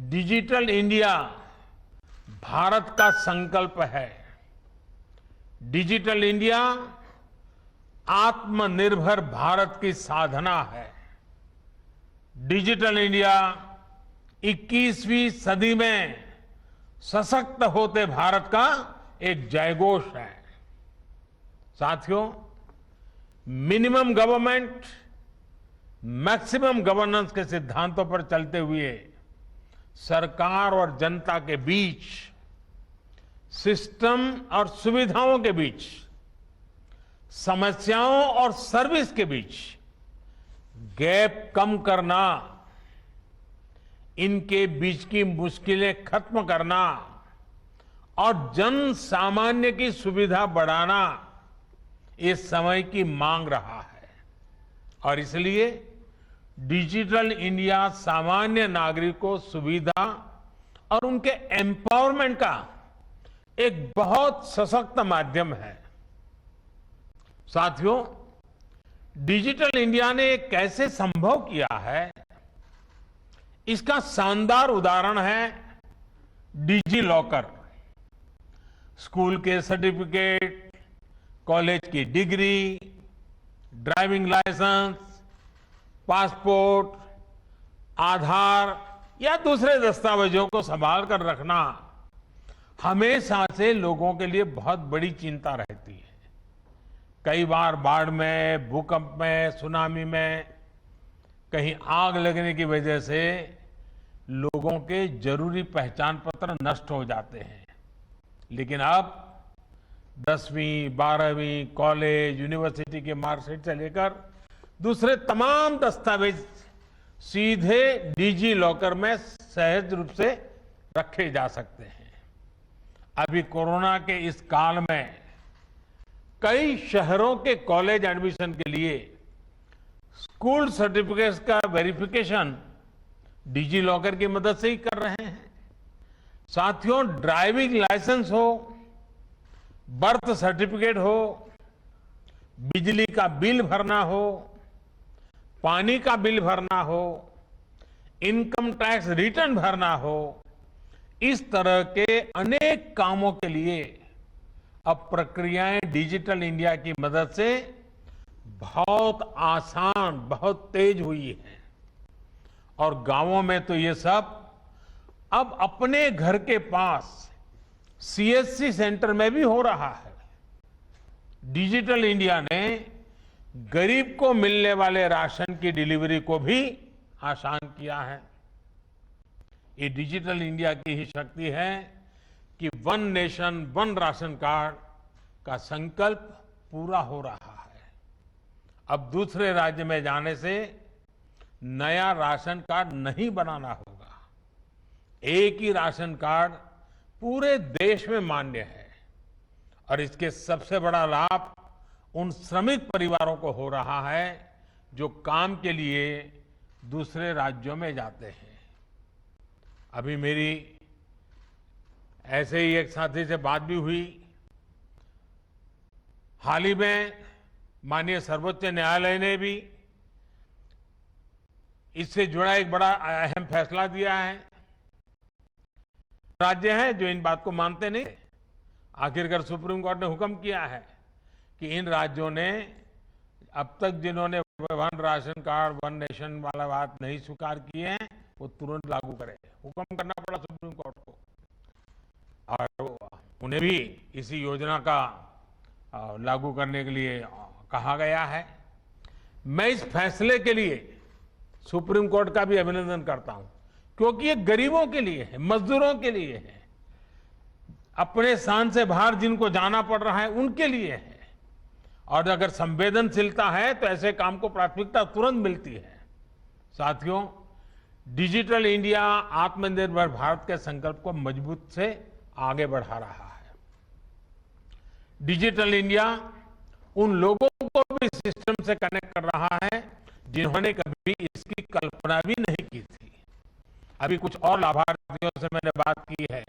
Digital India Bharat का संकल्प है। डिजिटल इंडिया आत्मनिर्भर भारत की साधना है। डिजिटल इंडिया 21वीं सदी में सशक्त होते भारत का एक जयघोष है। साथियों, मिनिमम गवर्नमेंट मैक्सिमम गवर्नेंस के सिद्धांतों पर चलते हुए सरकार और जनता के बीच, सिस्टम और सुविधाओं के बीच, समस्याओं और सर्विस के बीच गैप कम करना, इनके बीच की मुश्किलें खत्म करना और जन सामान्य की सुविधा बढ़ाना इस समय की मांग रहा है। और इसलिए डिजिटल इंडिया सामान्य नागरिक को सुविधा और उनके एम्पावरमेंट का एक बहुत सशक्त माध्यम है। साथियों, डिजिटल इंडिया ने कैसे संभव किया है, इसका शानदार उदाहरण है डिजी लॉकर। स्कूल के सर्टिफिकेट, कॉलेज की डिग्री, ड्राइविंग लाइसेंस, पासपोर्ट, आधार या दूसरे दस्तावेजों को संभाल कर रखना हमेशा से लोगों के लिए बहुत बड़ी चिंता रहती है। कई बार बाढ़ में, भूकंप में, सुनामी में, कहीं आग लगने की वजह से लोगों के जरूरी पहचान पत्र नष्ट हो जाते हैं। लेकिन अब 10वीं, 12वीं, कॉलेज, यूनिवर्सिटी के मार्कशीट से लेकर दूसरे तमाम दस्तावेज सीधे डिजी लॉकर में सहज रूप से रखे जा सकते हैं। अभी कोरोना के इस काल में कई शहरों के कॉलेज एडमिशन के लिए स्कूल सर्टिफिकेट्स का वेरिफिकेशन डिजी लॉकर की मदद से ही कर रहे हैं। साथियों, ड्राइविंग लाइसेंस हो, बर्थ सर्टिफिकेट हो, बिजली का बिल भरना हो, पानी का बिल भरना हो, इनकम टैक्स रिटर्न भरना हो, इस तरह के अनेक कामों के लिए अब प्रक्रियाएं डिजिटल इंडिया की मदद से बहुत आसान, बहुत तेज हुई है। और गांवों में तो ये सब अब अपने घर के पास सीएससी सेंटर में भी हो रहा है। डिजिटल इंडिया ने गरीब को मिलने वाले राशन की डिलीवरी को भी आसान किया है। ये डिजिटल इंडिया की ही शक्ति है कि one nation one ration card का संकल्प पूरा हो रहा है। अब दूसरे राज्य में जाने से नया राशन कार्ड नहीं बनाना होगा। एक ही राशन कार्ड पूरे देश में मान्य है। और इसके सबसे बड़ा लाभ उन श्रमिक परिवारों को हो रहा है जो काम के लिए दूसरे राज्यों में जाते हैं। अभी मेरी ऐसे ही एक साथी से बात भी हुई। हाल ही में माननीय सर्वोच्च न्यायालय ने भी इससे जुड़ा एक बड़ा अहम फैसला दिया है। राज्य हैं जो इन बात को मानते नहीं। आखिरकार सुप्रीम कोर्ट ने हुक्म किया है कि इन राज्यों ने अब तक जिन्होंने one ration card, one nation वाला बात नहीं स्वीकार किए हैं, वो तुरंत लागू करें। हुक्म करना पड़ा सुप्रीम कोर्ट को और उन्हें भी इसी योजना का लागू करने के लिए कहा गया है। मैं इस फैसले के लिए सुप्रीम कोर्ट का भी अभिनंदन करता हूं, क्योंकि ये गरीबों के लिए है, मजदूरों के लिए है, अपने स्थान से बाहर जिनको जाना पड़ रहा है उनके लिए है। और अगर संवेदनशीलता है तो ऐसे काम को प्राथमिकता तुरंत मिलती है। साथियों, डिजिटल इंडिया आत्मनिर्भर भारत के संकल्प को मजबूत से आगे बढ़ा रहा है। डिजिटल इंडिया उन लोगों को भी सिस्टम से कनेक्ट कर रहा है जिन्होंने कभी इसकी कल्पना भी नहीं की थी। अभी कुछ और लाभार्थियों से मैंने बात की है।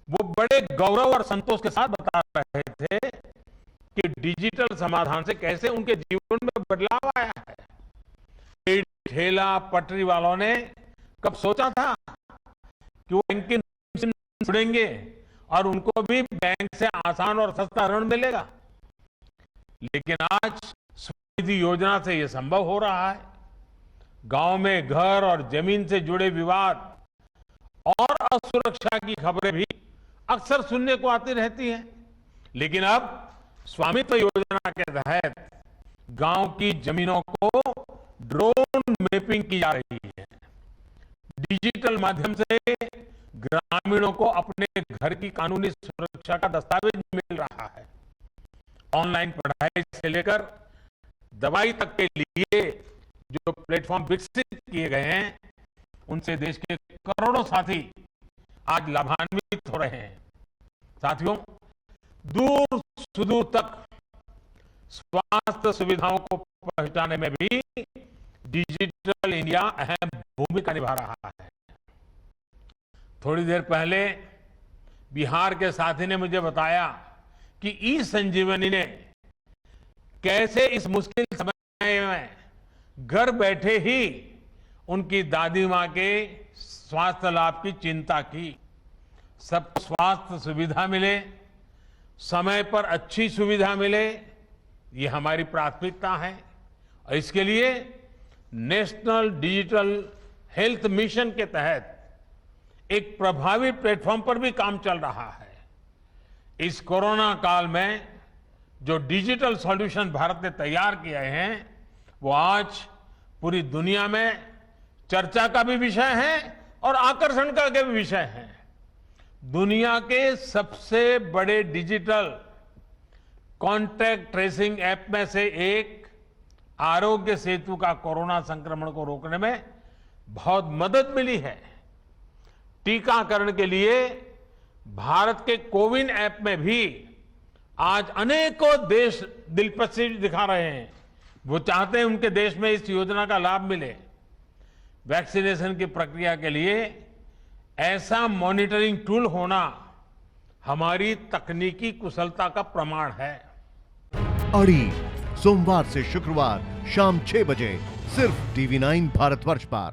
वो बड़े गौरव और संतोष के साथ बता रहे थे कि डिजिटल समाधान से कैसे उनके जीवन में बदलाव आया है। ठेला पटरी वालों ने कब सोचा था कि वो बैंकिंग से जुड़ेंगे और उनको भी बैंक से आसान और सस्ता ऋण मिलेगा। लेकिन आज स्वनिधि योजना से यह संभव हो रहा है। गांव में घर और जमीन से जुड़े विवाद और असुरक्षा की खबरें भी अक्सर सुनने को आती रहती हैं। लेकिन अब स्वामित्व योजना के तहत गांव की जमीनों को ड्रोन मैपिंग की जा रही है। डिजिटल माध्यम से ग्रामीणों को अपने घर की कानूनी सुरक्षा का दस्तावेज मिल रहा है। ऑनलाइन पढ़ाई से लेकर दवाई तक के लिए जो प्लेटफॉर्म विकसित किए गए हैं, उनसे देश के करोड़ों साथी आज लाभान्वित हो रहे हैं। साथियों, दूर सुदूर तक स्वास्थ्य सुविधाओं को पहुंचाने में भी डिजिटल इंडिया अहम भूमिका निभा रहा है। थोड़ी देर पहले बिहार के साथी ने मुझे बताया कि ई संजीवनी ने कैसे इस मुश्किल समय में घर बैठे ही उनकी दादी मां के स्वास्थ्य लाभ की चिंता की। सबको स्वास्थ्य सुविधा मिले, समय पर अच्छी सुविधा मिले, ये हमारी प्राथमिकता है। और इसके लिए नेशनल डिजिटल हेल्थ मिशन के तहत एक प्रभावी प्लेटफॉर्म पर भी काम चल रहा है। इस कोरोना काल में जो डिजिटल सॉल्यूशन भारत ने तैयार किए हैं, वो आज पूरी दुनिया में चर्चा का भी विषय है और आकर्षण का भी विषय है। दुनिया के सबसे बड़े डिजिटल कॉन्टैक्ट ट्रेसिंग ऐप में से एक आरोग्य सेतु का कोरोना संक्रमण को रोकने में बहुत मदद मिली है। टीकाकरण के लिए भारत के कोविन ऐप में भी आज अनेकों देश दिलचस्पी दिखा रहे हैं। वो चाहते हैं उनके देश में इस योजना का लाभ मिले। वैक्सीनेशन की प्रक्रिया के लिए ऐसा मॉनिटरिंग टूल होना हमारी तकनीकी कुशलता का प्रमाण है। अड़ी सोमवार से शुक्रवार शाम 6 बजे सिर्फ TV9 भारतवर्ष पर।